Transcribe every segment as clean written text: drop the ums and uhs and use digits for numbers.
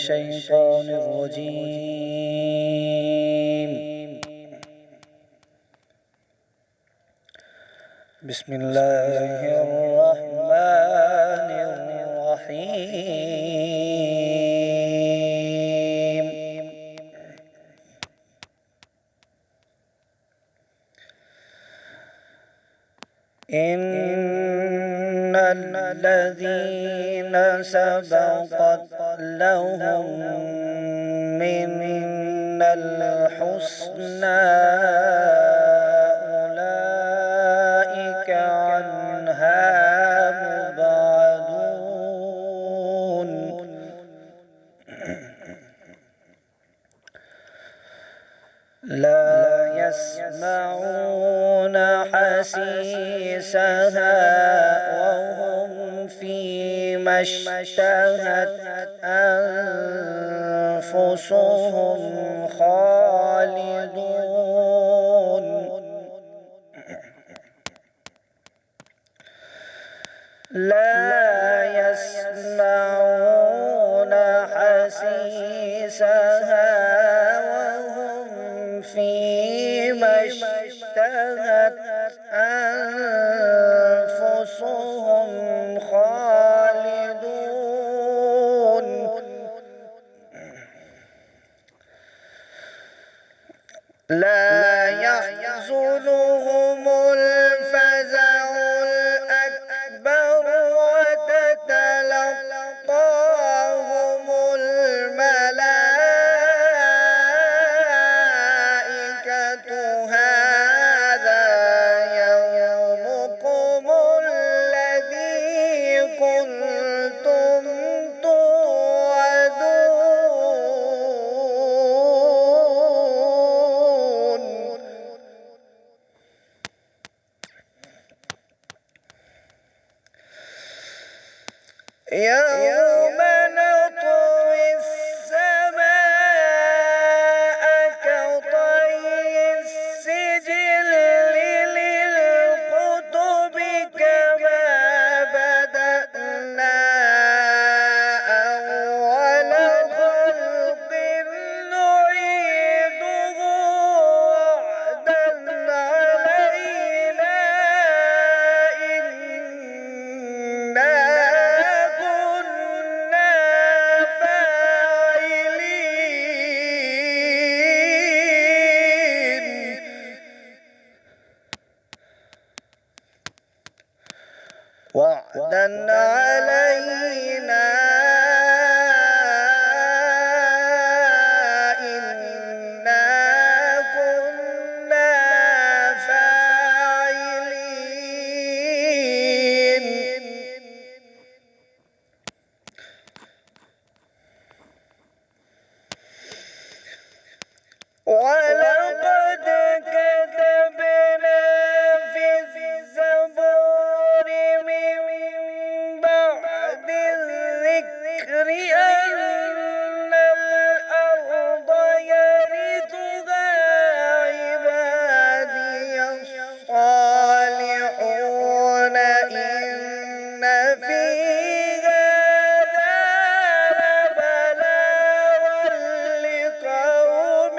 الشيطان الرجيم. بسم الله الرحمن الرحيم. إن الذين سبقت لهم منا الحسنى أولئك عنها مبعدون. لا يسمعون حسيسها وهم فيما اشتهت أنفسهم خالدون. لا يسمعون حسيسها وهم فيما اشتهت أنفسهم خالدون. لا يحزنهم الفزع الأكبر وتتلقاهم الملائكة هذا يومكم الذي كنتم توعدون. يوم نطوي السماء كطي السجل للكتب كما بدأنا أول خلق نعيده وعدا علينا إنا وعدا علينا إنا كنا فاعلين. ولقد كتبنا في الزبور من بعد الذكر أن الأرض يرثها عبادي الصالحون إن في هذا لبلاغا لقوم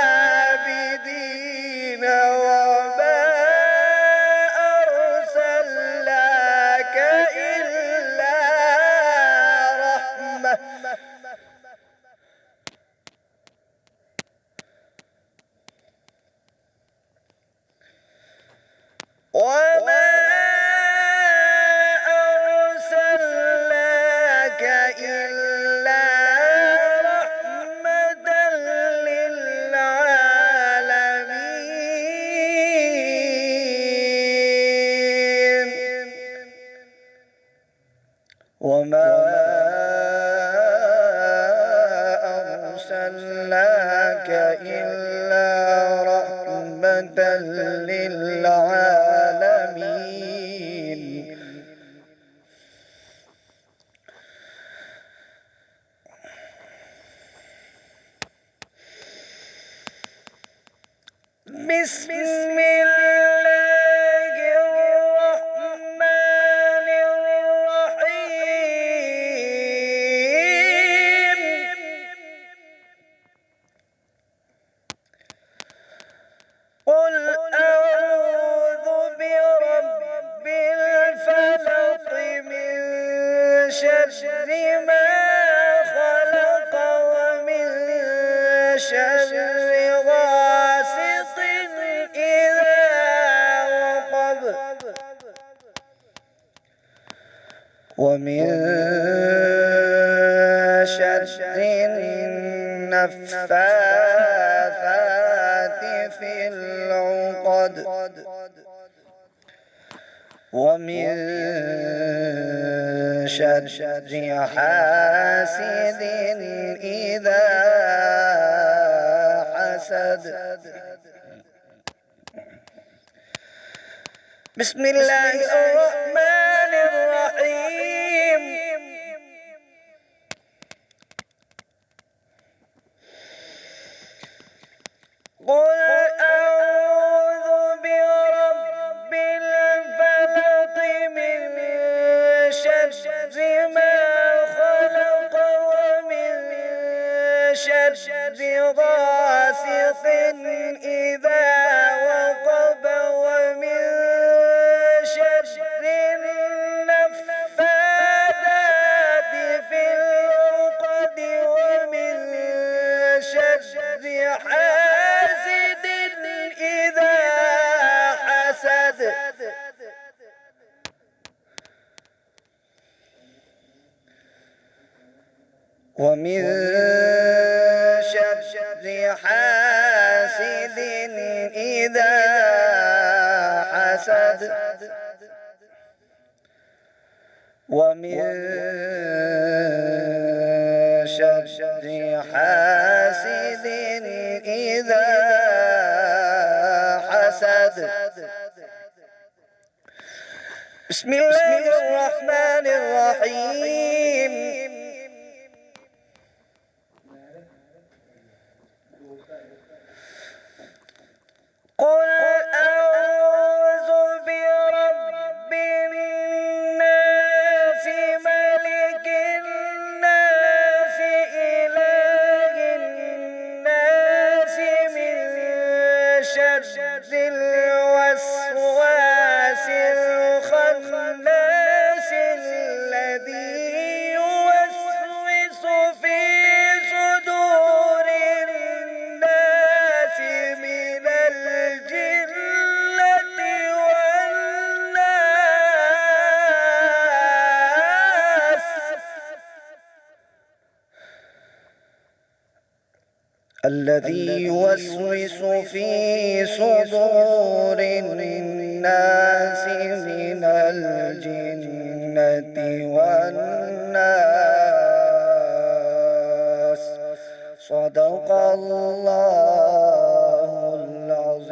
عابدين وما أرسلناك إلا رحمة وما أرسلناك إلا رحمة للعالمين. وما أرسلناك إلا رحمة للعالمين. بسم الله الرحمن الرحيم. ومن شر النفاثات في العقد ومن شر حاسد إذا حسد. بسم الله الرحمن الرحيم. قل أعوذ برب الفلق من شر ما خلق ومن شر غاسق إذا وقب ومن شر النفاثات في العقد ومن شر حاسد إذا حسد. ومن شر حاسد إذا حسد. ومن شر حاسد إذا حسد. بسم الله الرحمن الرحيم. قل أعوذ برب الناس ملك الناس إله الناس من شر الوسواس الخناس الذي يوسوس في صدور الناس من الجنة والناس. الذي يوسوس في صدور الناس من الجنة والناس. صدق الله العظيم.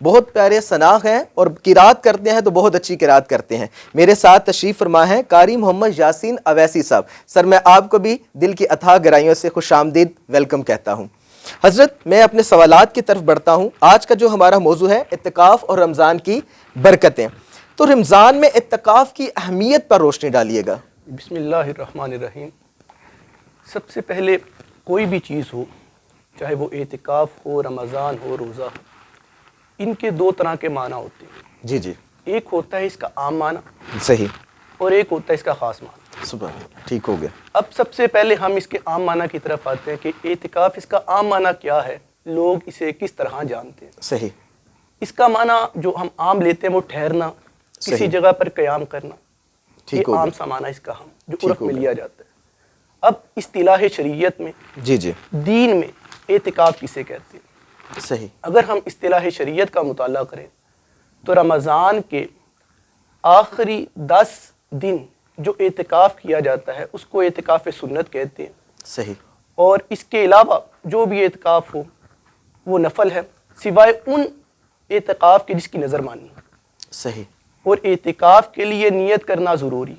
بہت پیارے ثناء ہیں اور قرات کرتے ہیں تو بہت اچھی قرات کرتے ہیں۔ میرے ساتھ تشریف فرما ہیں قاری محمد یاسین اویسی صاحب۔ سر میں آپ کو بھی دل کی اتھاہ گہرائیوں سے خوش آمدید ویلکم کہتا ہوں۔ حضرت میں اپنے سوالات کی طرف بڑھتا ہوں۔ آج کا جو ہمارا موضوع ہے اعتکاف اور رمضان کی برکتیں، تو رمضان میں اعتکاف کی اہمیت پر روشنی ڈالیے گا۔ بسم اللہ الرحمن الرحیم۔ سب سے پہلے کوئی بھی چیز ہو، چاہے وہ اعتکاف ہو، رمضان ہو، روزہ ہو، ان کے دو طرح کے معنی ہوتے ہیں۔ جی جی ایک ہوتا ہے اس کا عام معنی صحیح، اور ایک ہوتا ہے اس کا خاص معنی۔ سبحان اللہ، ٹھیک ہو گیا۔ اب سب سے پہلے ہم اس کے عام معنی کی طرف آتے ہیں کہ اعتکاف اس کا عام معنی کیا ہے، لوگ اسے کس طرح جانتے ہیں۔ صحیح، اس کا معنی جو ہم عام لیتے ہیں وہ ٹھہرنا، کسی صحیح، جگہ پر قیام کرنا، ٹھیک یہ ہو عام گیا۔ سا معنی اس کا ہم جو ٹھیک عرف ہو میں گیا۔ لیا جاتا ہے۔ اب اصطلاح شریعت میں، جی جی دین میں اعتکاف کسے کہتے ہیں؟ صحیح، اگر ہم اصطلاح شریعت کا مطالعہ کریں تو رمضان کے آخری 10 دن جو اعتکاف کیا جاتا ہے اس کو اعتکاف سنت کہتے ہیں، صحیح، اور اس کے علاوہ جو بھی اعتکاف ہو وہ نفل ہے، سوائے ان اعتکاف کے جس کی نظر مانی، صحیح، اور اعتکاف کے لیے نیت کرنا ضروری۔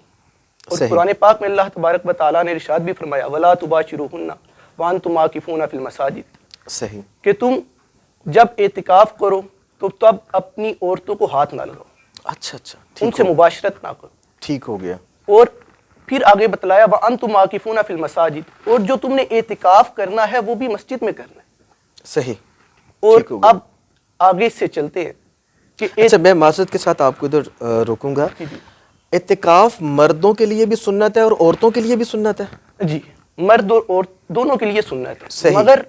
اور صحیح۔ قرآن پاک میں اللہ تبارک و تعالیٰ نے ارشاد بھی فرمایا وَلَا تُبَاشِرُوهُنَّ وَأَنْتُمْ عَاكِفُونَ فِي الْمَسَاجِدِ، صحیح، کہ تم جب اعتکاف کرو تو تب اپنی عورتوں کو ہاتھ نہ لگاؤ، اچھا اچھا، ان ٹھیک سے ہو، مباشرت نہ کرو۔ ٹھیک ہو گیا۔ اور پھر آگے بتلایا وَأَنْتُمْ عَاكِفُونَ فِي الْمَسَاجِدِ، اور جو تم نے اعتکاف کرنا ہے وہ بھی مسجد میں کرنا ہے۔ صحیح، اور ٹھیک ہو گیا۔ اب آگے سے چلتے ہیں کہ اچھا، میں معذرت کے ساتھ آپ کو ادھر روکوں گا۔ اعتکاف مردوں کے لیے بھی سنت ہے اور عورتوں کے لیے بھی سنت ہے؟ جی، مرد اور عورت دونوں کے لیے سنت ہے، صحیح۔ مگر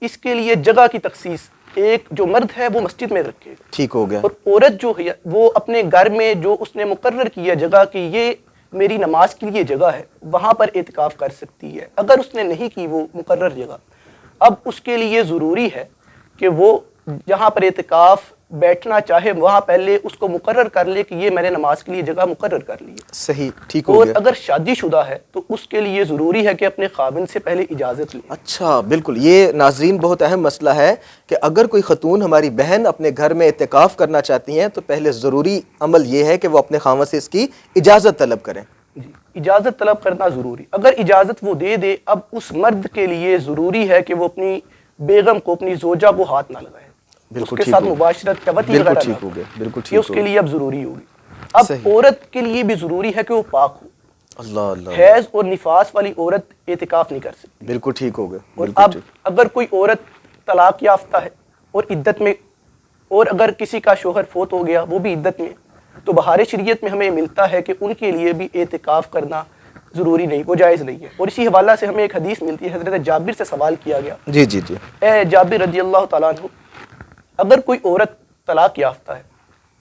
اس کے لیے جگہ کی تخصیص، ایک جو مرد ہے وہ مسجد میں رکھے گا، ٹھیک ہو گیا۔ اور عورت جو ہے وہ اپنے گھر میں جو اس نے مقرر کیا جگہ کہ یہ میری نماز کے لیے جگہ ہے، وہاں پر اعتکاف کر سکتی ہے۔ اگر اس نے نہیں کی وہ مقرر جگہ، اب اس کے لیے ضروری ہے کہ وہ جہاں پر اعتکاف بیٹھنا چاہے وہاں پہلے اس کو مقرر کر لے کہ یہ میں نے نماز کے لیے جگہ مقرر کر لی ہے۔ صحیح، ٹھیک ہو اور گیا۔ اگر شادی شدہ ہے تو اس کے لیے ضروری ہے کہ اپنے خاوند سے پہلے اجازت لے۔ اچھا، بالکل، یہ ناظرین بہت اہم مسئلہ ہے کہ اگر کوئی خاتون ہماری بہن اپنے گھر میں اعتکاف کرنا چاہتی ہیں تو پہلے ضروری عمل یہ ہے کہ وہ اپنے خاوند سے اس کی اجازت طلب کریں۔ جی، اجازت طلب کرنا ضروری۔ اگر اجازت وہ دے دے، اب اس مرد کے لیے ضروری ہے کہ وہ اپنی بیگم کو، اپنی زوجہ کو ہاتھ نہ لگائے، اس بالکل کے ٹھیک ساتھ ہو گیا۔ مباشرت کا وطی بالکل وغیرہ ٹھیک نہ ہو گیا، بالکل یہ ٹھیک اس ہو کے گیا۔ لیے اب ضروری ہوگی۔ اب صحیح۔ عورت کے لیے بھی ضروری ہے کہ وہ پاک ہو، اللہ اللہ، حیض اور نفاس والی عورت اعتکاف نہیں کر سکتی۔ بالکل ٹھیک ہو گیا، اور بالکل اب ٹھیک۔ اگر کوئی عورت طلاق یافتہ ہے اور عدت میں، اور اگر کسی کا شوہر فوت ہو گیا وہ بھی عدت میں، تو بہار شریعت میں ہمیں ملتا ہے کہ ان کے لیے بھی اعتکاف کرنا ضروری نہیں، وہ جائز نہیں ہے۔ اور اسی حوالہ سے ہمیں ایک حدیث ملتی ہے، حضرت جابر سے سوال کیا گیا، جی جی جی، اے جابر رضی اللہ تعالیٰ عنہ، اگر کوئی عورت طلاق یافتہ ہے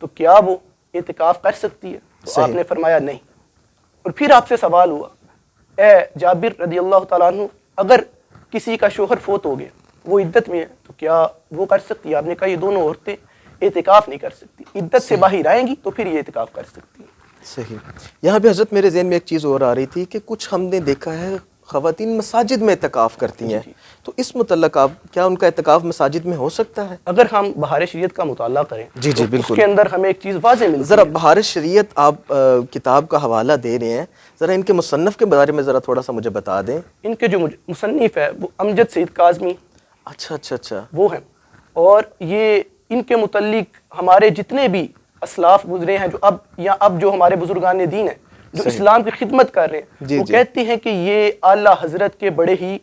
تو کیا وہ اعتکاف کر سکتی ہے؟ تو صحیح۔ آپ نے فرمایا نہیں۔ اور پھر آپ سے سوال ہوا، اے جابر رضی اللہ تعالیٰ عنہ، اگر کسی کا شوہر فوت ہو گیا، وہ عدت میں ہے، تو کیا وہ کر سکتی ہے؟ آپ نے کہا یہ دونوں عورتیں اعتکاف نہیں کر سکتی، عدت سے باہر آئیں گی تو پھر یہ اعتکاف کر سکتی ہیں۔ صحیح۔ یہاں پہ حضرت میرے ذہن میں ایک چیز اور آ رہی تھی کہ کچھ ہم نے دیکھا ہے خواتین مساجد میں اعتکاف کرتی ہیں، تو اس متعلق آپ کیا ان کا اعتکاف مساجد میں ہو سکتا ہے؟ اگر ہم بہار شریعت کا مطالعہ کریں جی جی، تو بالکل۔ اس کے اندر ہمیں ایک چیز واضح ملتی ذرا ہے۔ بہار شریعت آپ کتاب کا حوالہ دے رہے ہیں، ذرا ان کے مصنف کے بارے میں ذرا تھوڑا سا مجھے بتا دیں۔ ان کے جو مصنف ہے وہ امجد سید کاظمی اچھا اچھا اچھا، وہ ہیں، اور یہ ان کے متعلق ہمارے جتنے بھی اسلاف گزرے ہیں جو اب جو ہمارے بزرگان دین ہیں جو صحیح۔ اسلام کی خدمت کر رہے ہیں، جی وہ جی، کہتے ہیں کہ یہ اعلیٰ حضرت کے بڑے ہی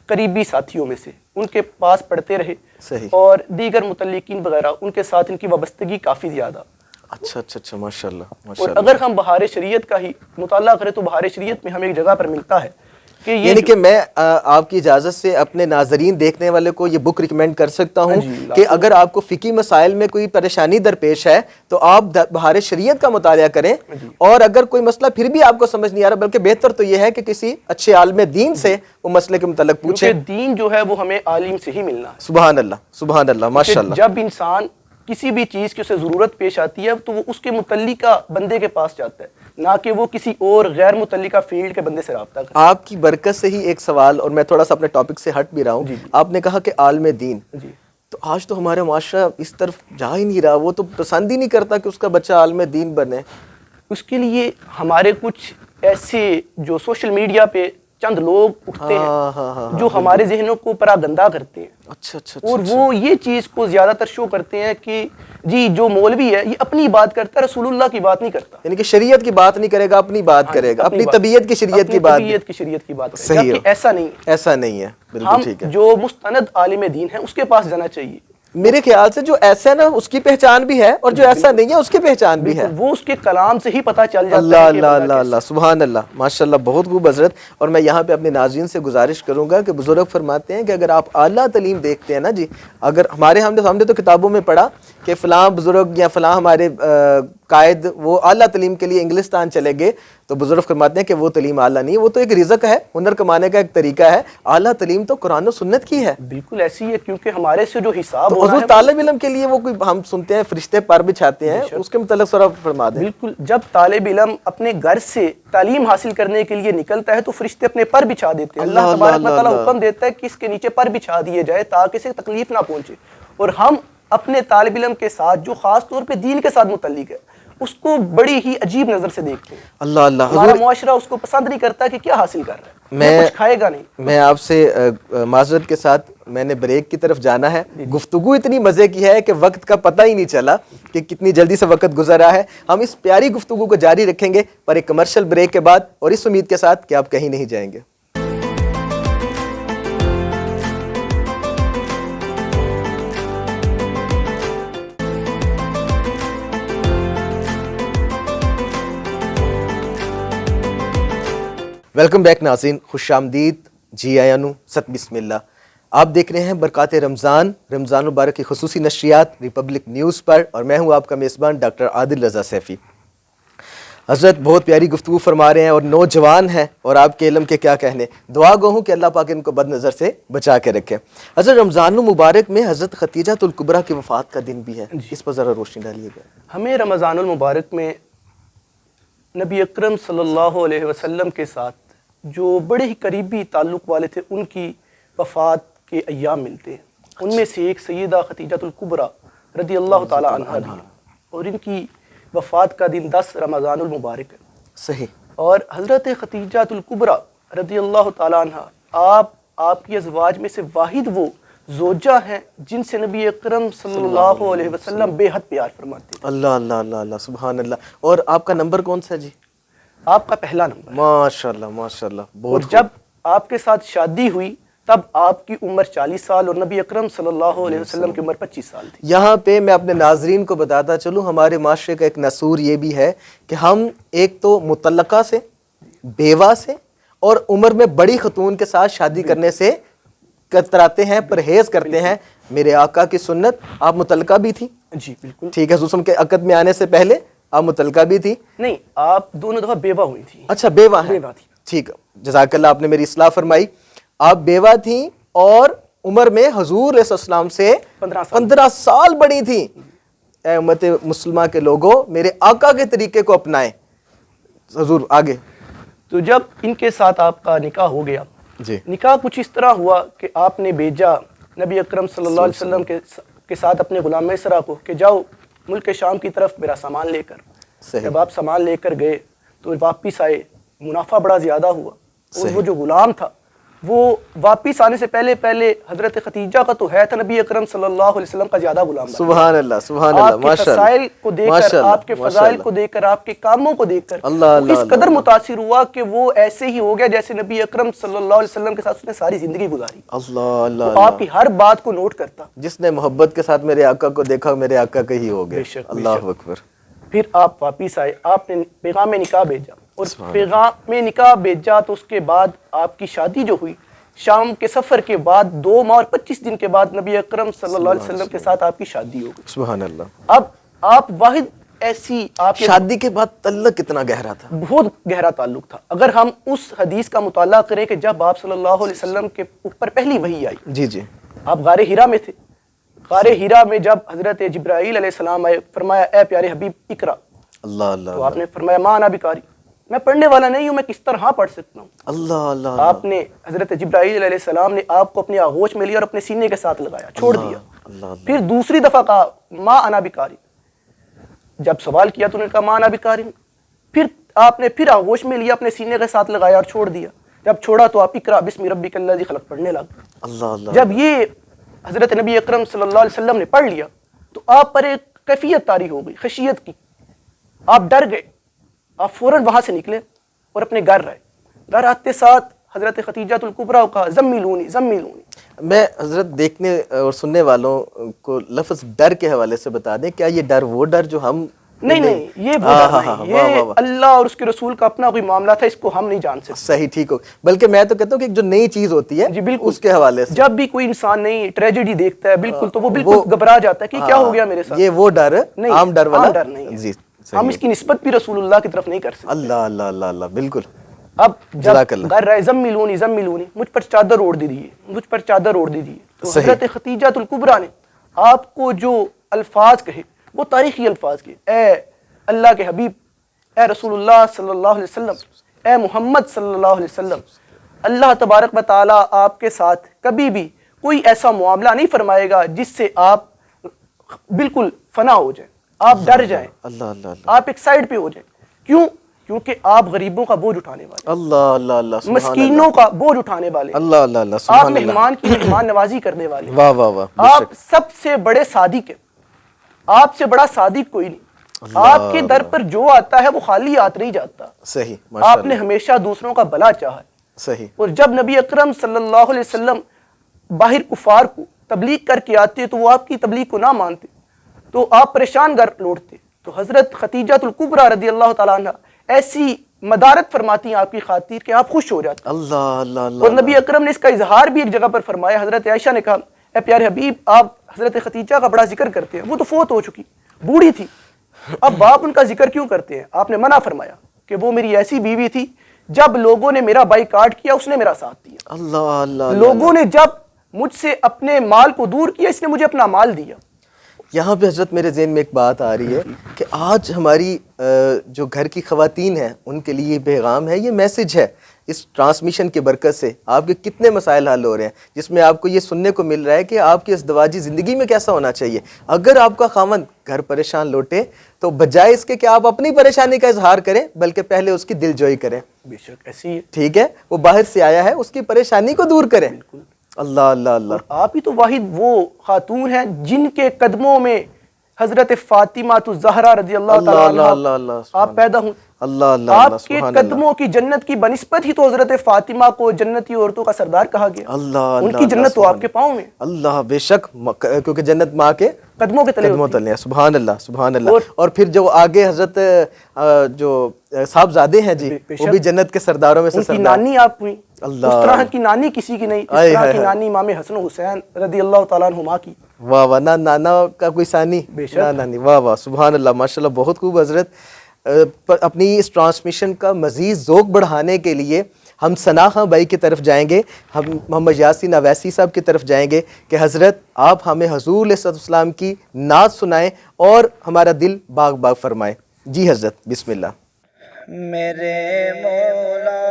قریبی ساتھیوں میں سے، ان کے پاس پڑھتے رہے، صحیح۔ اور دیگر متعلقین وغیرہ ان کے ساتھ ان کی وابستگی کافی زیادہ۔ اچھا اچھا اچھا، ماشاء اللہ ماشاء اور اللہ۔ اگر ہم بہار شریعت کا ہی مطالعہ کریں تو بہار شریعت میں ہمیں ایک جگہ پر ملتا ہے کہ یہ یعنی کہ میں آپ کی اجازت سے اپنے ناظرین دیکھنے والے کو یہ بک ریکمینڈ کر سکتا ہوں کہ اگر آپ کو فقہی مسائل میں کوئی پریشانی درپیش ہے تو آپ بہار شریعت کا مطالعہ کریں، اور اگر کوئی مسئلہ پھر بھی آپ کو سمجھ نہیں آ رہا، بلکہ بہتر تو یہ ہے کہ کسی اچھے عالم دین سے وہ مسئلے کے متعلق پوچھیں۔ کیونکہ دین جو ہے وہ ہمیں عالم سے ہی ملنا ہے۔ سبحان اللہ سبحان اللہ، ماشاء اللہ۔ جب انسان کسی بھی چیز کی اسے ضرورت پیش آتی ہے تو وہ اس کے متعلقہ بندے کے پاس جاتا ہے، نہ کہ وہ کسی اور غیر متعلقہ فیلڈ کے بندے سے رابطہ کرے۔ آپ کی برکت سے ہی ایک سوال، اور میں تھوڑا سا اپنے ٹاپک سے ہٹ بھی رہا ہوں۔ آپ نے کہا کہ عالم دین، جی، تو آج تو ہمارا معاشرہ اس طرف جا ہی نہیں رہا، وہ تو پسند ہی نہیں کرتا کہ اس کا بچہ عالم دین بنے. اس کے لیے ہمارے کچھ ایسے جو سوشل میڈیا پہ چند لوگ اٹھتے ہیں جو ہمارے ذہنوں کو پراگندہ کرتے ہیں. اچھا اچھا اور وہ یہ چیز کو زیادہ تر شو کرتے ہیں کہ جی جو مولوی ہے یہ اپنی بات کرتا ہے، رسول اللہ کی بات نہیں کرتا. یعنی کہ شریعت کی بات نہیں کرے گا، اپنی بات کرے گا، اپنی طبیعت کی شریعت کی بات. طبیعت کی شریعت کی بات صحیح ہے. جبکہ ایسا نہیں ہے. ایسا نہیں ہے، بالکل ہم ٹھیک ہے. جو مستند عالم دین ہے اس کے پاس جانا چاہیے. میرے خیال سے جو ایسا ہے نا اس کی پہچان بھی ہے، اور جو ایسا نہیں ہے اس کی پہچان بھی ہے. وہ اس کے کلام سے ہی پتہ چل جاتا اللہ ہے کہ اللہ بندہ اللہ اللہ، سبحان اللہ، ماشاء اللہ، بہت خوب حضرت. اور میں یہاں پہ اپنے ناظرین سے گزارش کروں گا کہ بزرگ فرماتے ہیں کہ اگر آپ اعلیٰ تعلیم دیکھتے ہیں نا جی، اگر ہم نے تو کتابوں میں پڑھا کہ فلاں بزرگ یا فلاں ہمارے قائد وہ اعلیٰ تعلیم کے لیے انگلستان چلے گئے، تو بزرگ فرماتے ہیں کہ وہ تعلیم اعلیٰ نہیں ہے، وہ تو ایک رزق ہے، ہنر کمانے کا ایک طریقہ ہے. اعلیٰ تعلیم تو قرآن و سنت کی ہے. بالکل ایسی ہے، کیونکہ ہمارے سے جو حساب تو ہونا حضور ہے طالب علم کے لیے وہ کوئی ہم سنتے ہیں فرشتے پر بچھاتے ہیں، اس کے متعلق ذرا فرما دیں. بالکل، جب طالب علم اپنے گھر سے تعلیم حاصل کرنے کے لیے نکلتا ہے تو فرشتے اپنے پر بچھا دیتے ہیں. اللہ تبارک و تعالیٰ حکم دیتا ہے کہ اس کے نیچے پر بچھا دیے جائے تاکہ اسے تکلیف نہ پہنچے. اور ہم اپنے طالب علم کے ساتھ جو خاص طور پہ دین کے ساتھ متعلق ہے اس کو بڑی ہی عجیب نظر سے دیکھتے ہیں. اللہ اللہ. ہمارا معاشرہ اس کو پسند نہیں کرتا کہ کیا حاصل کر رہا ہے، وہ کچھ کھائے گا نہیں. میں آپ سے معذرت کے ساتھ میں نے بریک کی طرف جانا ہے. گفتگو اتنی مزے کی ہے کہ وقت کا پتہ ہی نہیں چلا کہ کتنی جلدی سے وقت گزر رہا ہے. ہم اس پیاری گفتگو کو جاری رکھیں گے پر ایک کمرشل بریک کے بعد، اور اس امید کے ساتھ کہ آپ کہیں نہیں جائیں گے. ویلکم بیک ناظرین، خوش آمدید، جی آیا نو، ست بسم اللہ. آپ دیکھ رہے ہیں برکات رمضان مبارک کی خصوصی نشریات ریپبلک نیوز پر، اور میں ہوں آپ کا میزبان ڈاکٹر عادل رضا سیفی. حضرت بہت پیاری گفتگو فرما رہے ہیں اور نوجوان ہیں، اور آپ کے علم کے کیا کہنے. دعا گو ہوں کہ اللہ پاک ان کو بد نظر سے بچا کے رکھے. حضرت رمضان المبارک میں حضرت خدیجہ الکبریٰ کی وفات کا دن بھی ہے، اس پر ذرا روشنی ڈالیے گا. ہمیں رمضان المبارک میں نبی اکرم صلی اللہ علیہ وسلم کے ساتھ جو بڑے ہی قریبی تعلق والے تھے ان کی وفات کے ایام ملتے ہیں. ان میں سے ایک سیدہ خدیجہ الکبریٰ رضی اللہ تعالی عنہا بھی ہے، اور ان کی وفات کا دن 10 رمضان المبارک ہے. صحیح. اور حضرت خدیجہ الکبریٰ رضی اللہ تعالی عنہا آپ کی ازواج میں سے واحد وہ زوجہ ہیں جن سے نبی اکرم صلی اللہ علیہ وسلم بے حد پیار فرماتے ہیں. اللہ اللہ اللہ اللہ، سبحان اللہ. اور آپ کا نمبر کون سا ہے جی؟ آپ کا پہلا نمبر. ماشاءاللہ ماشاءاللہ. اور جب آپ کے ساتھ شادی ہوئی تب آپ کی عمر 40 سال اور نبی اکرم صلی اللہ علیہ وسلم کی عمر 25 سال تھی. یہاں پہ میں اپنے ناظرین کو بتاتا چلوں، ہمارے معاشرے کا ایک نسور یہ بھی ہے کہ ہم ایک تو مطلقہ سے، بیوہ سے اور عمر میں بڑی خاتون کے ساتھ شادی کرنے سے کتراتے ہیں، پرہیز کرتے ہیں. میرے آقا کی سنت، آپ متعلقہ بھی تھی؟ جی بالکل ٹھیک ہے. حضور کے عقد میں آنے سے پہلے آپ متعلقہ بھی تھی؟ نہیں، آپ دونوں دفعہ بیوہ ہوئی تھی. اچھا، بیوہ ہیں. بیوہ تھی. ٹھیک ہے، جزاک اللہ، آپ نے میری اصلاح فرمائی. آپ بیوہ تھیں اور عمر میں حضور علیہ السلام سے 15 سال بڑی تھیں. اے امت مسلمہ کے لوگوں، میرے آقا کے طریقے کو اپنائیں. حضور آگے. تو جب ان کے ساتھ آپ کا نکاح ہو گیا، جی، نکاح کچھ اس طرح ہوا کہ آپ نے بھیجا نبی اکرم صلی اللہ علیہ وسلم کے ساتھ اپنے غلام میسرہ کو کہ جاؤ ملک شام کی طرف میرا سامان لے کر. جب آپ سامان لے کر گئے تو واپس آئے، منافع بڑا زیادہ ہوا، اور وہ جو غلام تھا وہ واپس آنے سے پہلے حضرت خدیجہ کا تو ہے تھا، نبی اکرم صلی اللہ علیہ وسلم کا زیادہ غلام. سبحان اللہ سبحان اللہ. آپ کے فضائل کو دیکھ کر، آپ کے فضائل کو دیکھ کر، آپ کے کاموں کو دیکھ کر اس قدر متاثر ہوا کہ وہ ایسے ہی ہو گیا جیسے نبی اکرم صلی اللہ علیہ وسلم کے ساتھ اس نے ساری زندگی گزاری. اللہ اللہ. آپ کی ہر بات کو نوٹ کرتا. جس نے محبت کے ساتھ میرے آقا کو دیکھا میرے آقا کا ہی ہو گیا. اللہ اکبر. پھر آپ واپس آئے، آپ نے پیغام نکاح بھیجا، اور پیغام نکاح بھیجا تو اس کے بعد آپ کی شادی جو ہوئی، شام کے سفر کے بعد 2 ماہ اور 25 دن کے بعد نبی اکرم صلی اللہ علیہ وسلم کے ساتھ آپ کی شادی ہو گئی. سبحان اللہ. اب آپ واحد ایسی، آپ شادی کے بعد تعلق کتنا گہرا تھا؟ بہت گہرا تعلق تھا. اگر ہم اس حدیث کا مطالعہ کریں کہ جب آپ صلی اللہ علیہ وسلم کے اوپر پہلی وحی آئی، جی جی، آپ غار ہیرا میں تھے. غار ہیرا میں جب حضرت جبرائیل علیہ السلام آئے، فرمایا اے پیارے حبیب اقرا. اللہ اللہ. تو آپ نے فرمایا ما انا بقاری، میں پڑھنے والا نہیں ہوں، میں کس طرح پڑھ سکتا ہوں. اللہ اللہ. آپ نے حضرت جبرائیل علیہ السلام نے آپ کو اپنی آغوش میں لیا اور اپنے سینے کے ساتھ لگایا، چھوڑ دیا. اللہ اللہ پھر دوسری دفعہ کہا ما انا بکاری، جب سوال کیا تو نے کہا ما انا بکاری، پھر آپ نے پھر آغوش میں لیا، اپنے سینے کے ساتھ لگایا اور چھوڑ دیا، جب چھوڑا تو آپ اقرا بسم ربک الذی خلق پڑھنے لگ. اللہ اللہ جب یہ حضرت نبی اکرم صلی اللہ علیہ وسلم نے پڑھ لیا تو آپ پر ایک کیفیت طاری ہو گئی خشیت کی، آپ ڈر گئے، آپ فوراً وہاں سے نکلے اور اپنے گھر رہے. گھر آتے ساتھ حضرت ختیجہ الکبریٰ کو کہا زمیلونی زمیلونی. میں حضرت دیکھنے اور سننے والوں کو لفظ ڈر کے حوالے سے بتا دیں، کیا یہ ڈر وہ ڈر جو ہم نہیں نہیں، یہ وہ ڈر نہیں، یہ اللہ اور اس کے رسول کا اپنا کوئی معاملہ تھا، اس کو ہم نہیں جان سکتے. صحیح، ٹھیک ہو. بلکہ میں تو کہتا ہوں کہ ایک جو نئی چیز ہوتی ہے جی بالکل، اس کے حوالے سے جب بھی کوئی انسان نئی ٹریجڈی دیکھتا ہے بالکل تو وہ بالکل گھبرا جاتا ہے کہ کیا ہو گیا میرے ساتھ. یہ وہ ڈر نہیں، عام ڈر والا ڈر نہیں ہے. جی ہم اس کی نسبت بھی رسول اللہ کی طرف نہیں کر سکتے. اللہ اللہ اللہ اللہ بالکل. اب جب گھر رہے زمیلونی زمیلونی، مجھ پر چادر اوڑھ دیجیے، مجھ پر چادر اوڑھ دیجیے. تو حضرت ختیجہ الکبریٰ نے آپ کو جو الفاظ کہے وہ تاریخی الفاظ کہے، اے اللہ کے حبیب، اے رسول اللہ صلی اللہ علیہ وسلم، اے محمد صلی اللہ علیہ وسلم، اللہ تبارک و تعالیٰ آپ کے ساتھ کبھی بھی کوئی ایسا معاملہ نہیں فرمائے گا جس سے آپ بالکل فنا ہو جائیں، آپ ڈر جائیں، اللہ اللہ اللہ آپ ایک سائڈ پہ ہو جائیں. کیوں؟ کیونکہ آپ غریبوں کا بوجھ اٹھانے والے، اللہ اللہ اللہ مسکینوں کا بوجھ اٹھانے والے، اللہ اللہ اللہ آپ سبحان اللہ. مہمان کی مہمان نوازی کرنے والے، واہ واہ واہ، آپ سب سے بڑے صادق ہیں، آپ سے بڑا صادق کوئی نہیں. آپ کے در پر جو آتا ہے وہ خالی ہاتھ نہیں جاتا. صحیح، آپ نے ہمیشہ دوسروں کا بھلا چاہا ہے. صحیح. اور جب نبی اکرم صلی اللہ علیہ وسلم باہر کفار کو تبلیغ کر کے آتے تو وہ آپ کی تبلیغ کو نہ مانتے تو آپ پریشان گھر لوٹتے. تو حضرت ختیجہ الکبریٰ رضی اللہ تعالیٰ عنہ ایسی مدارت فرماتی ہیں آپ کی خاطر کہ آپ خوش ہو جاتے. اللہ اللہ اللہ. اور نبی اکرم نے اس کا اظہار بھی ایک جگہ پر فرمایا. حضرت عائشہ نے کہا اے پیارے حبیب، آپ حضرت ختیجہ کا بڑا ذکر کرتے ہیں، وہ تو فوت ہو چکی، بوڑھی تھی، اب آپ ان کا ذکر کیوں کرتے ہیں؟ آپ نے منع فرمایا کہ وہ میری ایسی بیوی تھی جب لوگوں نے میرا بائیکاٹ کیا اس نے میرا ساتھ دیا. اللہ اللہ. لوگوں نے جب مجھ سے اپنے مال کو دور کیا اس نے مجھے اپنا مال دیا. یہاں پہ حضرت میرے ذہن میں ایک بات آ رہی ہے کہ آج ہماری جو گھر کی خواتین ہیں ان کے لیے یہ پیغام ہے، یہ میسج ہے. اس ٹرانسمیشن کی برکت سے آپ کے کتنے مسائل حل ہو رہے ہیں، جس میں آپ کو یہ سننے کو مل رہا ہے کہ آپ کی ازدواجی زندگی میں کیسا ہونا چاہیے. اگر آپ کا خاوند گھر پریشان لوٹے تو بجائے اس کے کہ آپ اپنی پریشانی کا اظہار کریں بلکہ پہلے اس کی دل جوئی کریں. بے شک ایسی ہے. ٹھیک ہے، وہ باہر سے آیا ہے، اس کی پریشانی کو دور کریں. اللہ اللہ اللہ. آپ ہی تو واحد وہ خاتون ہیں جن کے قدموں میں حضرت فاطمہ الزہرا رضی اللہ تعالیٰ عنہ آپ پیدا ہوں. اللہ اللہ. آپ کے قدموں کی جنت کی بنسبت ہی تو حضرت فاطمہ کو جنتی عورتوں کا سردار کہا گیا. اللہ. ان کی جنت تو آپ کے پاؤں میں. اللہ بے شک، کیونکہ جنت ماں کے قدموں کے تلے ہیں. سبحان اللہ سبحان اللہ. اور پھر جو آگے حضرت جو صاحبزادے ہیں جی وہ بھی جنت کے سرداروں میں سے سردار. نانی آپ ہوئی. اس طرح کی نانی کسی کی نہیں، اس طرح کی نانی امام حسن و حسین رضی اللہ تعالیٰ عنہما کی. واہ واہ. نہ نانا کا کوئی ثانی نہ نانی. واہ واہ سبحان اللہ ماشاءاللہ. بہت خوب. حضرت اپنی اس ٹرانسمیشن کا مزید ذوق بڑھانے کے لیے ہم ثنا خان بھائی کی طرف جائیں گے، ہم محمد یاسین اویسی صاحب کی طرف جائیں گے کہ حضرت آپ ہمیں حضور علیہ السلام کی نعت سنائیں اور ہمارا دل باغ باغ فرمائیں. جی حضرت بسم اللہ. میرے مولا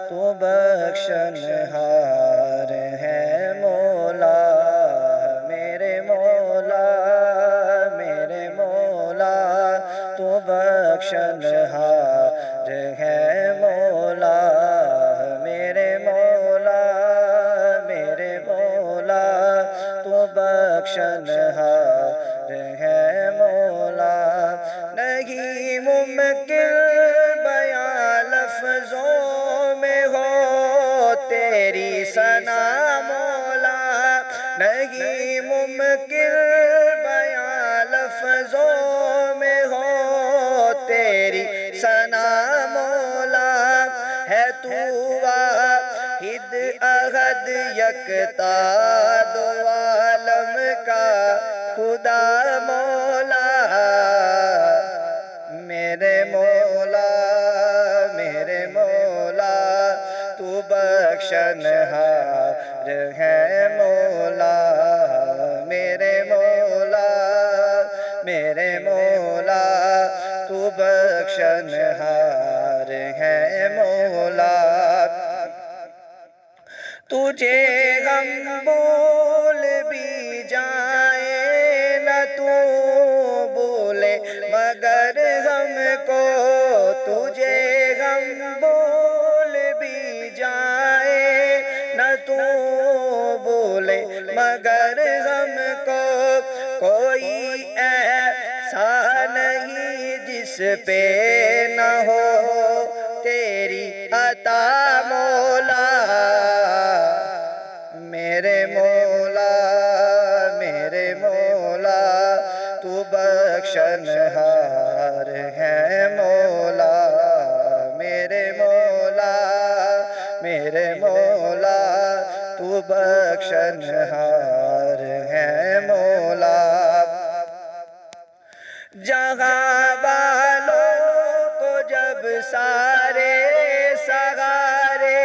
تو بخشنہار ہے مولا. میرے مولا تو بخشنہار ہے مولا. میرے مولا تو بخشنہار ہے مولا. نہیں ممکن بیان لفظوں میں ہو تیری ثنا مولا. نہیں ممکن بیان لفظوں میں ہو تیری ثنا مولا. ہے تو واحد احد یکتا دو عالم کا خدا مولا. میرے مولا تو بخشنہار ہے مولا. میرے مولا تو بخشنہار ہے مولا. تجھے ہم بھول بھی جائیں نہ تو بھولے مگر ہم کو، تجھے ہم بھول بھی جائیں نہ تو بھولے مگر ہم کو، کوئی ایسا نہیں جس پہ نہ ہو تیری عطا مولا، میرے مولا میرے مولا تو بخشنہار ہے مولا، میرے مولا میرے مولا تو بخشنہار ہے مولا۔ جہاں والوں کو جب سارے سہارے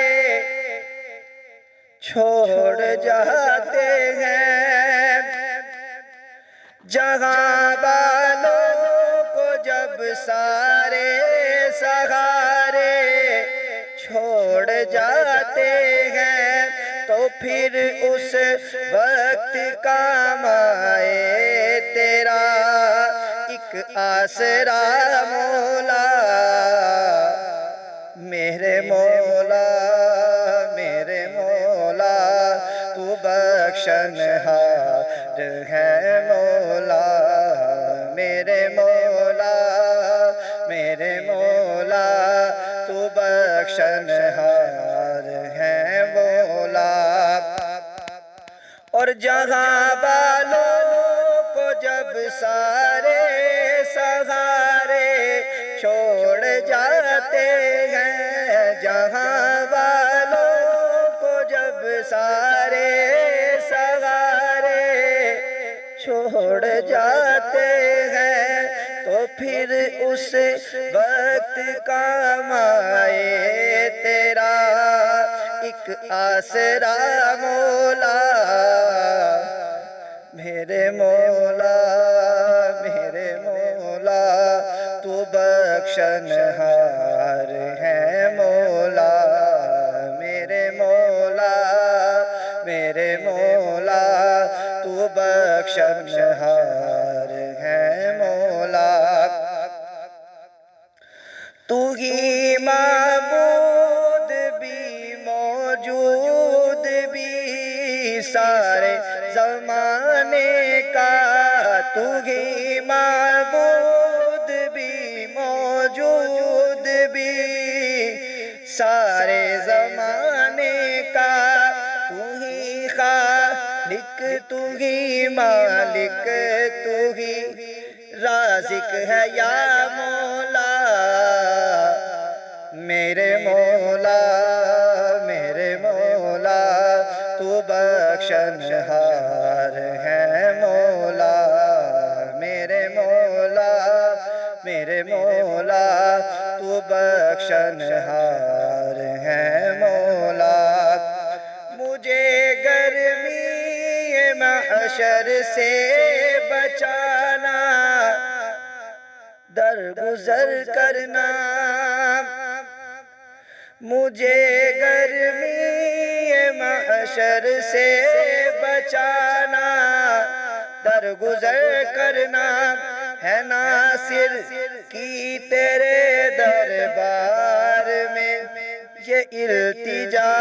چھوڑ جاتے ہیں، جہاں والوں کو جب سارے سہارے چھوڑ جاتے ہیں، تو پھر اس وقت کام آئے تیرا ایک آسرا مولا، میرے مولا میرے مولا تو بخشنہار ہے مولا، میرے مولا میرے مولا تو بخشنہار ہے مولا۔ اور جہاں والوں کو جب سارے سہارے چھوڑ جاتے ہیں، جہاں والوں کو جب سارے سہارے چھوڑ جاتے ہیں، تو پھر اس وقت کام آئے تیرا ایک آسرا مولا، میرے مولا میرے مولا تو بخشنہار ہے مولا، میرے مولا میرے مولا تو بخشنہار ہے مولا۔ تو ہی معبود بھی موجود بھی سارے زمانے کا، تو ہی معبود بھی موجود بھی سارے زمانے کا، تو ہی خالق تو ہی مالک تو ہی رازق ہے یا مولا، میرے مولا میرے مولا تو بخشنہار ہے مولا، میرے مولا میرے مولا تو بخشنہار ہے مولا۔ مجھے گرمی محشر سے بچانا، درگزر کرنا، مجھے گرمی محشر سے بچانا، درگزر کرنا، ہے ناصر کی تیرے دربار میں یہ التجا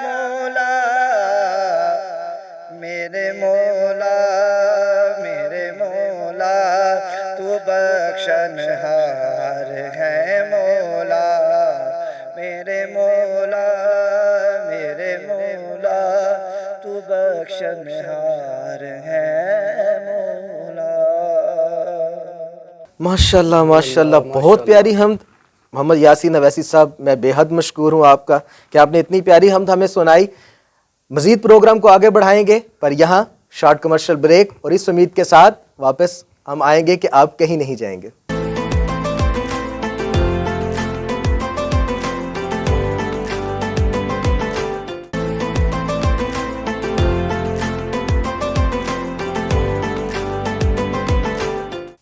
مولا، میرے مولا میرے مولا تو بخشنہار ہے مولا، میرے مولا میرے مولا تو بخشنہار ہے مولا۔ ماشاءاللہ ماشاءاللہ، بہت پیاری حمد محمد یاسین اویسی صاحب، میں بے حد مشکور ہوں آپ کا کہ آپ نے اتنی پیاری حمد ہمیں سنائی۔ مزید پروگرام کو آگے بڑھائیں گے، پر یہاں شارٹ کمرشل بریک، اور اس امید کے ساتھ واپس ہم آئیں گے کہ آپ کہیں نہیں جائیں گے۔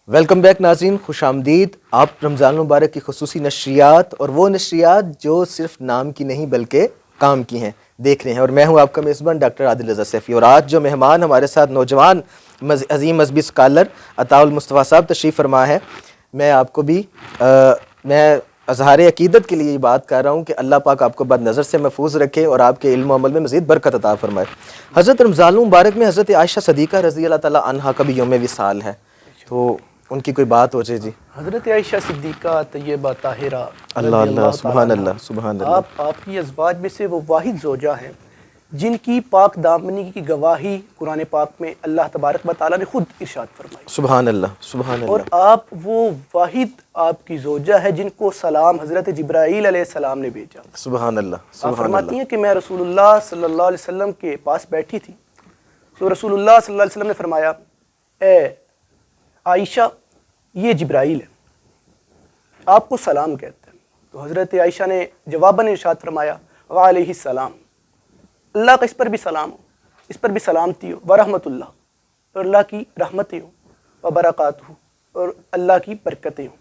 ویلکم بیک ناظرین، خوش آمدید۔ آپ رمضان المبارک کی خصوصی نشریات، اور وہ نشریات جو صرف نام کی نہیں بلکہ کام کی ہیں، دیکھ رہے ہیں، اور میں ہوں آپ کا میزبان ڈاکٹر عادل رضا سیفی، اور آج جو مہمان ہمارے ساتھ نوجوان عظیم مذہبی اسکالر عطاء المصطفیٰ صاحب تشریف فرما ہے، میں آپ کو بھی میں اظہار عقیدت کے لیے یہ بات کر رہا ہوں کہ اللہ پاک آپ کو بد نظر سے محفوظ رکھے اور آپ کے علم و عمل میں مزید برکت عطا فرمائے۔ حضرت رمضان المبارک میں حضرت عائشہ صدیقہ رضی اللہ تعالیٰ عنہا کا بھی یوم وصال ہے، تو ان کی کوئی بات ہو جائے جی۔ حضرت عائشہ صدیقہ طیبہ طاہرہ اللہ رضی اللہ، سبحان تعالیٰ اللہ، عنہا، سبحان اللہ۔ آپ کی ازواج میں سے وہ واحد زوجہ ہیں جن کی پاک دامنی کی گواہی قرآن پاک میں اللہ تبارک و تعالیٰ نے خود ارشاد فرمائی، سبحان اللہ، سبحان اور اللہ۔ آپ وہ واحد آپ کی زوجہ ہے جن کو سلام حضرت جبرائیل علیہ السلام نے بھیجا۔ سبحان اللہ، آپ سبحان فرماتی اللہ۔ ہیں کہ میں رسول اللہ صلی اللہ علیہ وسلم کے پاس بیٹھی تھی، تو رسول اللہ صلی اللہ علیہ وسلم نے فرمایا، اے عائشہ یہ جبرائیل ہے، آپ کو سلام کہتے ہیں۔ تو حضرت عائشہ نے جواباً ارشاد فرمایا، وعلیہ السلام، اللہ کا اس پر بھی سلام ہو، اس پر بھی سلامتی ہو، ورحمۃ اللہ، اور اللہ کی رحمتیں ہوں، وبرکاتہ، اور اللہ کی برکتیں ہوں۔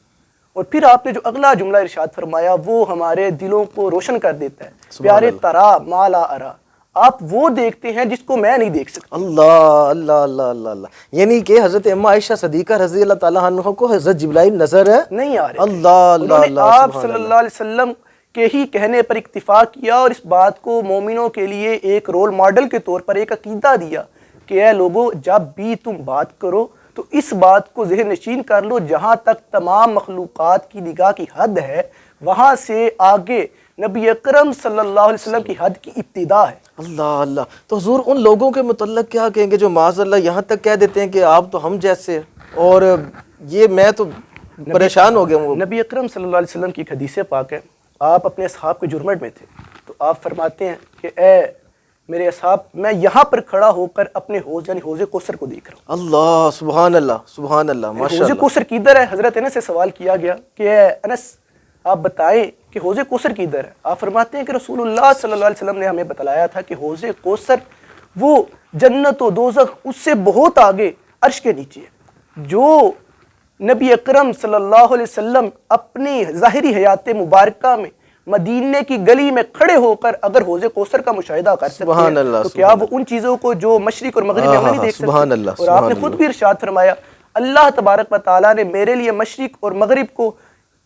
اور پھر آپ نے جو اگلا جملہ ارشاد فرمایا وہ ہمارے دلوں کو روشن کر دیتا ہے، پیارے ترا ما لا ارا، آپ وہ دیکھتے ہیں جس کو میں نہیں دیکھ سکتا۔ اللہ اللہ اللہ اللہ اللہ، یعنی کہ حضرت اما عائشہ صدیقہ رضی اللہ تعالیٰ عنہ کو حضرت جبرائیل نظر ہے نہیں آ رہے، اللہ اللہ انہوں نے اللہ، آپ سبحان صلی اللہ۔ اللہ علیہ وسلم کے ہی کہنے پر اکتفا کیا اور اس بات کو مومنوں کے لیے ایک رول ماڈل کے طور پر ایک عقیدہ دیا کہ اے لوگو، جب بھی تم بات کرو تو اس بات کو ذہن نشین کر لو، جہاں تک تمام مخلوقات کی نگاہ کی حد ہے وہاں سے آگے نبی اکرم صلی اللہ علیہ وسلم کی حد کی ابتدا ہے۔ اللہ اللہ، تو حضور ان لوگوں کے متعلق کیا کہیں گے جو معاذ اللہ یہاں تک کہہ دیتے ہیں کہ آپ تو ہم جیسے ہیں، اور یہ میں تو پریشان ہو گیا ہوں۔ نبی اکرم صلی اللہ علیہ وسلم کی ایک حدیث پاک ہے، آپ اپنے اصحاب کے جرمٹ میں تھے، تو آپ فرماتے ہیں کہ اے میرے اصحاب، میں یہاں پر کھڑا ہو کر اپنے حوض یعنی حوض کوثر کو دیکھ رہا ہوں۔ اللہ سبحان اللہ، سبحان اللہ، ماشاء حوض اللہ۔ کوثر کدھر ہے؟ حضرت انس سے سوال کیا گیا کہ اے انس آپ بتائیں کہ حوض کوثر کدھر ہے؟ آپ فرماتے ہیں کہ رسول اللہ صلی اللہ علیہ وسلم نے ہمیں بتلایا تھا کہ حوض کوثر وہ جنت و دوزخ اس سے بہت آگے عرش کے نیچے ہے۔ جو نبی اکرم صلی اللہ علیہ وسلم اپنی ظاہری حیات مبارکہ میں مدینے کی گلی میں کھڑے ہو کر اگر حوض کوثر کا مشاہدہ کر سکتے سبحان ہیں اللہ، تو سبحان کیا اللہ۔ وہ ان چیزوں کو جو مشرق اور مغرب میں ہم نہیں دیکھ سبحان سکتے؟ اللہ، اور آپ نے سبحان خود بھی ارشاد فرمایا، اللہ تبارک و تعالیٰ نے میرے لیے مشرق اور مغرب کو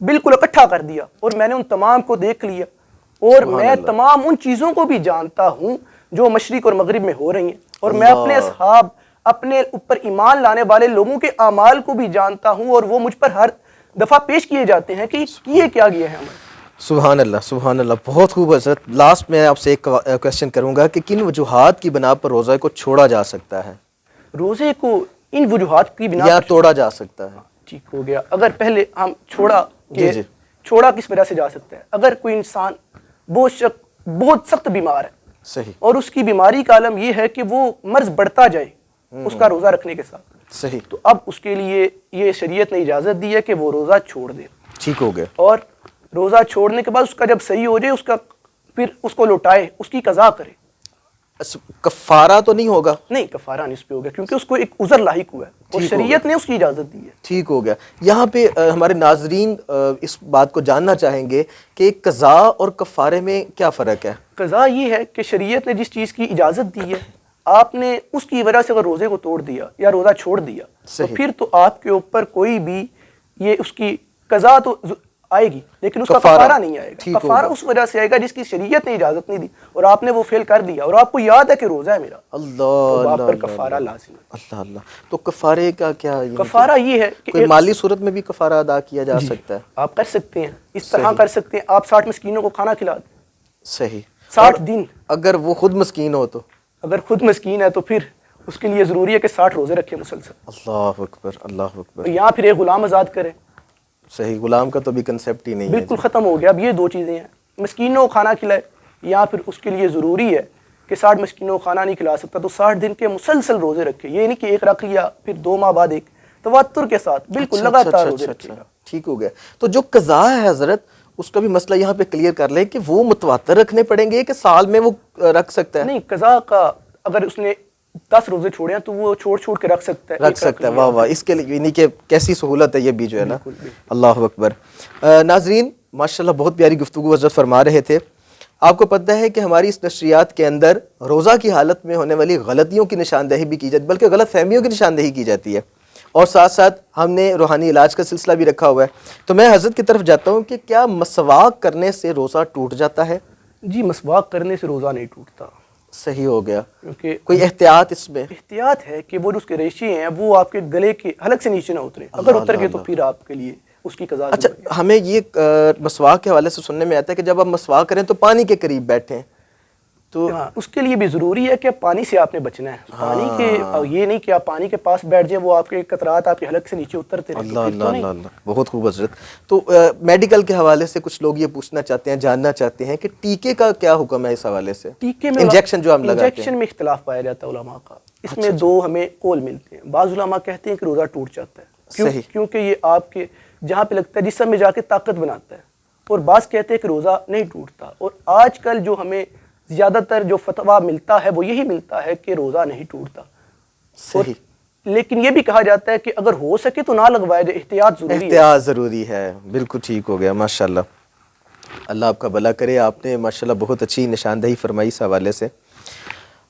بالکل اکٹھا کر دیا اور میں نے ان تمام کو دیکھ لیا، اور میں تمام ان چیزوں کو بھی جانتا ہوں جو مشرق اور مغرب میں ہو رہی ہیں، اور میں اپنے اصحاب، اپنے اوپر ایمان لانے والے لوگوں کے اعمال کو بھی جانتا ہوں، اور وہ مجھ پر ہر دفعہ پیش کیے جاتے ہیں کہ یہ کیا گیا ہے ہمیں۔ سبحان اللہ، سبحان اللہ، بہت خوب حضرت۔ لاسٹ میں آپ سے ایک کویسچن کروں گا کہ کن وجوہات کی بنا پر روزہ کو چھوڑا جا سکتا ہے روزے کو ان وجوہات کی بنا یا پر توڑا جا سکتا ہے؟ ٹھیک ہو گیا۔ اگر پہلے ہم چھوڑا کہ جی۔ چھوڑا کس وجہ سے جا سکتا ہے؟ اگر کوئی انسان بہت سخت بیمار ہے صحیح، اور اس کی بیماری کا عالم یہ ہے کہ وہ مرض بڑھتا جائے اس کا روزہ رکھنے کے ساتھ، صحیح، تو اب اس کے لیے یہ شریعت نے اجازت دی ہے کہ وہ روزہ چھوڑ دے، ٹھیک ہو گیا۔ اور روزہ چھوڑنے کے بعد اس کا جب صحیح ہو جائے پھر اس کو لوٹائے، اس کی قضا کرے۔ کفارہ تو نہیں ہوگا؟ نہیں، کفارہ نہیں اس پہ ہوگا کیونکہ اس کو ایک عذر لاحق ہوا ہے اور ٹھیک ہو گیا۔ شریعت نے اس کی اجازت دی ہے۔ ٹھیک ہو گیا۔ یہاں پہ ہمارے ناظرین اس بات کو جاننا چاہیں گے کہ قضا اور کفارے میں کیا فرق ہے؟ قضا یہ ہے کہ شریعت نے جس چیز کی اجازت دی ہے، آپ نے اس کی وجہ سے اگر روزے کو توڑ دیا یا روزہ چھوڑ دیا تو صحیح۔ پھر تو آپ کے اوپر کوئی بھی یہ اس کی قضا تو آئے گی لیکن اس کا کفارہ کفارہ نہیں آئے ٹھیک گا۔ ہوگا۔ کفارہ اس وجہ سے آئے گا جس کی شریعت نے اجازت نہیں دی اور آپ نے وہ فیل کر دیا اور آپ کو یاد ہے کہ روزہ ہے میرا، اللہ تو آپ پر اللہ کفارہ لازم ہے۔ اللہ اللہ، تو کفارے کا کیا؟ کفارہ یہ ہے کہ کوئی مالی صورت میں بھی کفارہ ادا کیا جا سکتا ہے؟ آپ کر سکتے ہیں، اس طرح کر سکتے ہیں، آپ 60 مسکینوں کو کھانا کھلا دیں صحیح، 60 دن۔ اگر وہ خود مسکین ہو تو؟ اگر خود مسکین ہے تو پھر اس کے لیے ضروری ہے کہ 60 روزے رکھے مسلسل، اللہ اکبر، اللہ اکبر، یا پھر ایک غلام آزاد کریں۔ صحیح، غلام کا تو بھی کنسیپٹ ہی نہیں ہے۔ بالکل ختم ہو گیا۔ اب یہ دو چیزیں ہیں، مسکینوں کو کھانا کھلائے، یا پھر اس کے لیے ضروری ہے کہ 60 مسکینوں کو کھانا نہیں کھلا سکتا تو 60 دن کے مسلسل روزے رکھے، یہ نہیں کہ ایک رکھ لیا پھر 2 ماہ بعد ایک، تواتر کے ساتھ بالکل لگاتار روزے رکھے گا۔ ٹھیک ہو گیا۔ تو جو قضا ہے حضرت، اس کا بھی مسئلہ یہاں پہ کلیئر کر لیں کہ وہ متواتر رکھنے پڑیں گے کہ سال میں وہ رکھ سکتا ہے؟ نہیں، قضا کا اگر اس نے 10 روزے چھوڑے ہیں تو وہ چھوڑ کے رکھ سکتا ہے، رکھ سکتا ہے۔ واہ واہ، اس کے لیے یعنی کہ کیسی سہولت ہے یہ بھی جو ہے نا۔ اللہ اکبر۔ ناظرین، ماشاءاللہ بہت پیاری گفتگو حضرت فرما رہے تھے۔ آپ کو پتہ ہے کہ ہماری اس نشریات کے اندر روزہ کی حالت میں ہونے والی غلطیوں کی نشاندہی بھی کی جاتی ہے، بلکہ غلط فہمیوں کی نشاندہی کی جاتی ہے، اور ساتھ ساتھ ہم نے روحانی علاج کا سلسلہ بھی رکھا ہوا ہے۔ تو میں حضرت کی طرف جاتا ہوں کہ کیا مسواک کرنے سے روزہ ٹوٹ جاتا ہے؟ جی، مسواک کرنے سے روزہ نہیں ٹوٹتا، صحیح ہو گیا، کیونکہ کوئی احتیاط اس میں؟ احتیاط ہے کہ وہ جو اس کے ریشے ہیں وہ آپ کے گلے کے حلق سے نیچے نہ اترے، اگر اتر گئے تو پھر آپ کے لیے اس کی قضا اچھا، ضروری ہے۔ ہمیں یہ مسواک کے حوالے سے سننے میں آتا ہے کہ جب آپ مسواک کریں تو پانی کے قریب بیٹھیں، تو ہاں، اس کے لیے بھی ضروری ہے کہ پانی سے آپ نے بچنا ہے، پانی کے یہ نہیں کہ آپ پانی کے پاس بیٹھ جائیں، وہ آپ کے قطرات آپ کے حلق سے نیچے اترتے رہیں، اللہ تو پھر اللہ تو اللہ نہیں۔ اللہ، بہت خوب حضرت۔ تو میڈیکل کے حوالے سے کچھ لوگ یہ پوچھنا چاہتے ہیں، جاننا چاہتے ہیں کہ ٹیکے کا کیا حکم ہے اس حوالے سے؟ ٹیکے میں انجیکشن جو ہم لگاتے انجیکشن ہیں۔ میں اختلاف پایا جاتا ہے علماء کا، اس میں دو ہمیں قول ملتے ہیں۔ بعض علماء کہتے ہیں کہ روزہ ٹوٹ جاتا ہے، صحیح۔ کیونکہ یہ آپ کے جہاں پہ لگتا ہے جسم میں جا کے طاقت بناتا ہے، اور بعض کہتے ہیں کہ روزہ نہیں ٹوٹتا، اور آج کل جو ہمیں زیادہ تر جو فتویٰ ملتا ہے وہ یہی ملتا ہے کہ روزہ نہیں ٹوٹتا۔ اور صحیح، لیکن یہ بھی کہا جاتا ہے کہ اگر ہو سکے تو نہ لگوائے جائے، احتیاط ضروری ہے۔ احتیاط ضروری ہے، بالکل ٹھیک ہو گیا، ماشاءاللہ، اللہ آپ کا بھلا کرے۔ آپ نے ماشاءاللہ بہت اچھی نشاندہی فرمائی اس حوالے سے۔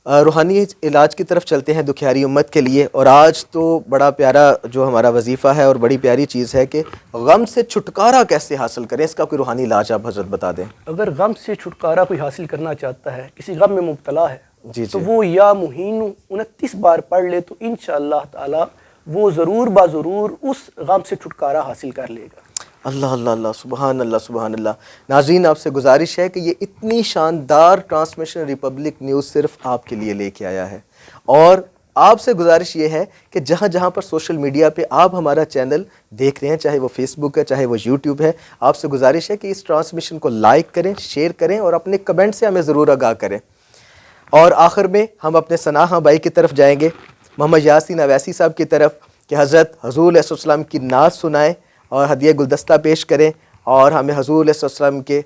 روحانی علاج کی طرف چلتے ہیں دکھیاری امت کے لیے، اور آج تو بڑا پیارا جو ہمارا وظیفہ ہے اور بڑی پیاری چیز ہے کہ غم سے چھٹکارا کیسے حاصل کریں، اس کا کوئی روحانی علاج آپ حضرت بتا دیں۔ اگر غم سے چھٹکارا کوئی حاصل کرنا چاہتا ہے، کسی غم میں مبتلا ہے، جی تو جی، وہ یا مہین 29 بار پڑھ لے تو انشاءاللہ تعالی وہ ضرور ضرور اس غم سے چھٹکارا حاصل کر لے گا۔ اللہ اللہ اللہ، سبحان اللہ سبحان اللہ۔ ناظرین، آپ سے گزارش ہے کہ یہ اتنی شاندار ٹرانسمیشن ریپبلک نیوز صرف آپ کے لیے لے کے آیا ہے، اور آپ سے گزارش یہ ہے کہ جہاں جہاں پر سوشل میڈیا پہ آپ ہمارا چینل دیکھ رہے ہیں، چاہے وہ فیس بک ہے چاہے وہ یوٹیوب ہے، آپ سے گزارش ہے کہ اس ٹرانسمیشن کو لائک کریں، شیئر کریں، اور اپنے کمنٹ سے ہمیں ضرور آگاہ کریں۔ اور آخر میں ہم اپنے ثناء بھائی کی طرف جائیں گے، محمد یاسین اویسی صاحب کی طرف، کہ حضرت حضور علیہ السلام کی نعت سنائیں اور ہدیہ گلدستہ پیش کریں، اور ہمیں حضور علیہ السلام کے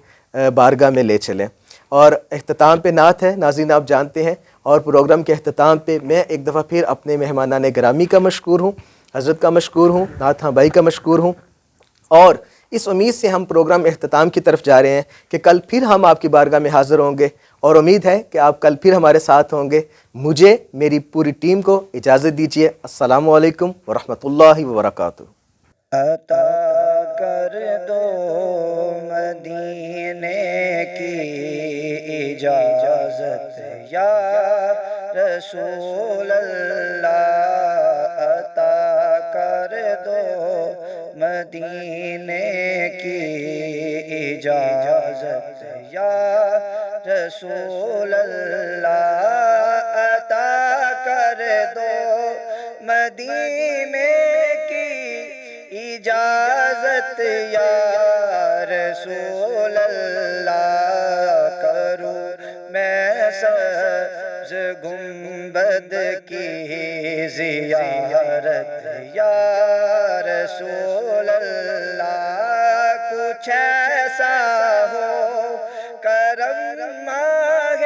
بارگاہ میں لے چلیں۔ اور اختتام پہ نعت ہے، ناظرین آپ جانتے ہیں، اور پروگرام کے اختتام پہ میں ایک دفعہ پھر اپنے مہمانان گرامی کا مشکور ہوں، حضرت کا مشکور ہوں، نعت خاں بھائی کا مشکور ہوں، اور اس امید سے ہم پروگرام اختتام کی طرف جا رہے ہیں کہ کل پھر ہم آپ کی بارگاہ میں حاضر ہوں گے، اور امید ہے کہ آپ کل پھر ہمارے ساتھ ہوں گے۔ مجھے، میری پوری ٹیم کو اجازت دیجیے۔ السلام علیکم ورحمۃ اللہ وبرکاتہ۔ عطا کر دو مدینے کی اجازت یا رسول اللہ، عطا کر دو مدینے کی اجازت یا رسول اللہ، عطا کر دو مدینے اجازت یا رسول اللہ، کروں میں سبز گنبد کی زیارت یا رسول اللہ، کچھ ایسا ہو کرم ماہ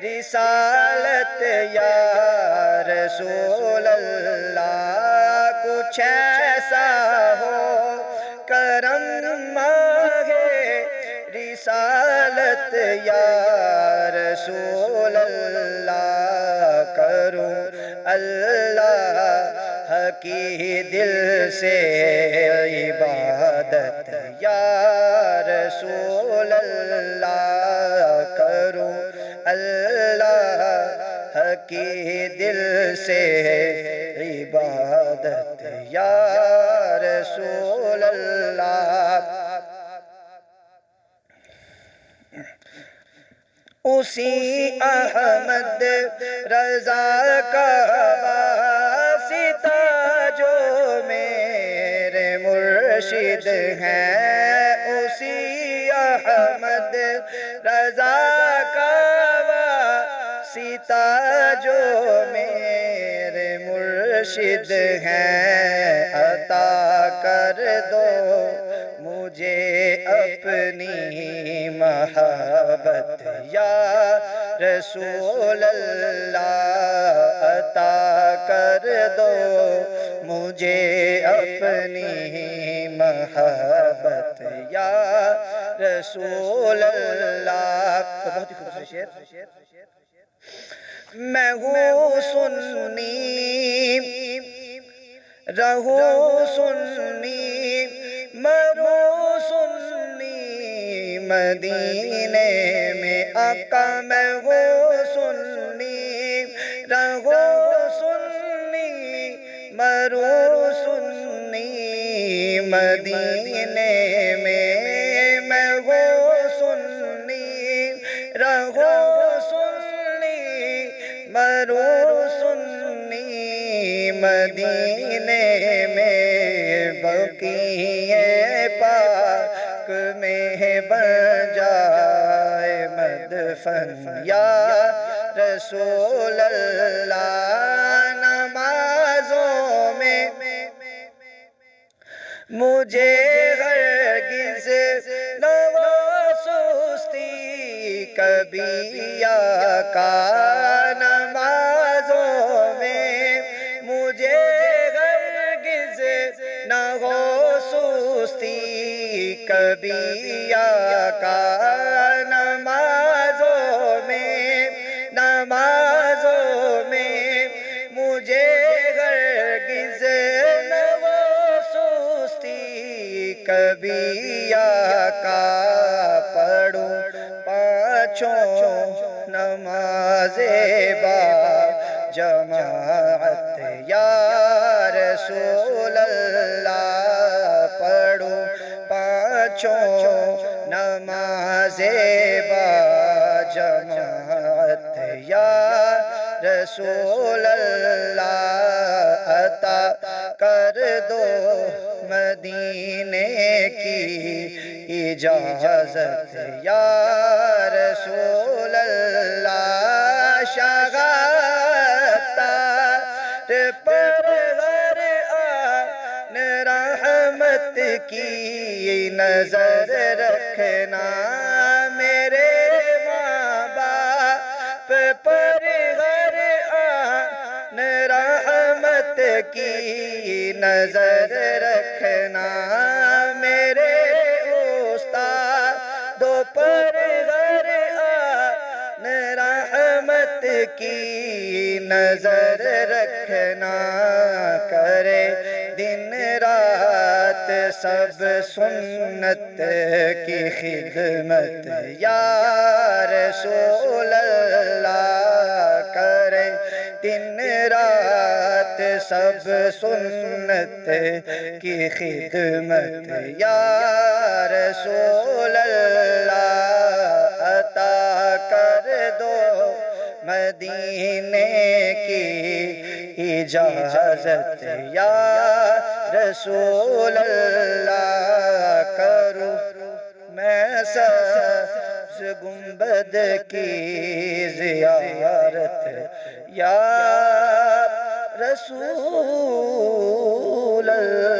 رسالت یا رسول اللہ، کچھ ایسا ہو کرم ماہ رسالت یا رسول اللہ، کروں اللہ کی دل سے عبادت یا رسول اللہ، کروں اللہ کی دل سے عبادت یا رسول اللہ، اسی احمد رضا کا واسطہ جو میرے مرشد ہیں، اسی احمد رضا کا واسطہ جو میرے مرشد ہیں، عطا کر دو مجھے اپنی محبت یا رسول اللہ، عطا کر دو مجھے اپنی محبت یا رسول اللہ. تو بہت ہی خوبصورت شعر. میں ہوں سنی رہوں سنی مروں سنی مدینے میں آقا. میں ہوں سنی رہوں سنی مروں سنی مدینے میں. میں ہوں سنی رہوں سنی مروں سنی مدینے میں. بقیع پاک میں بن جائے مدفن یا رسول اللہ. نمازوں میں مجھے ہرگز نہ سستی کبھی آقا. نمازوں میں مجھے ہرگز نہ ہو سستی کبھی آقا. نمازوں میں مجھے ہرگز نہ ہو سستی کبھی آقا. پڑھوں پانچوں نماز با جماعت یا رسول اللہ. پڑھوں پانچوں نماز با جماعت یا رسول اللہ. عطا کر دو مدینے کی اجازت یا رسول اللہ. شاہتار پر ہر آن رحمت کی نظر رکھنا. میرے ماں باپ پر ہر آن رحمت کی نظر رکھنا. میرے استادوں پر ہر آن رحمت کی نظر رکھنا. کرے دن رات سب سنت کی خدمت یا رسول اللہ. کرے دن رات سب سنت کی خدمت یا رسول اللہ. عطا کر دو مدینے کی اجازت یا رسول اللہ. کروں میں سبز گنبد کی زیارت یا رسول اللہ.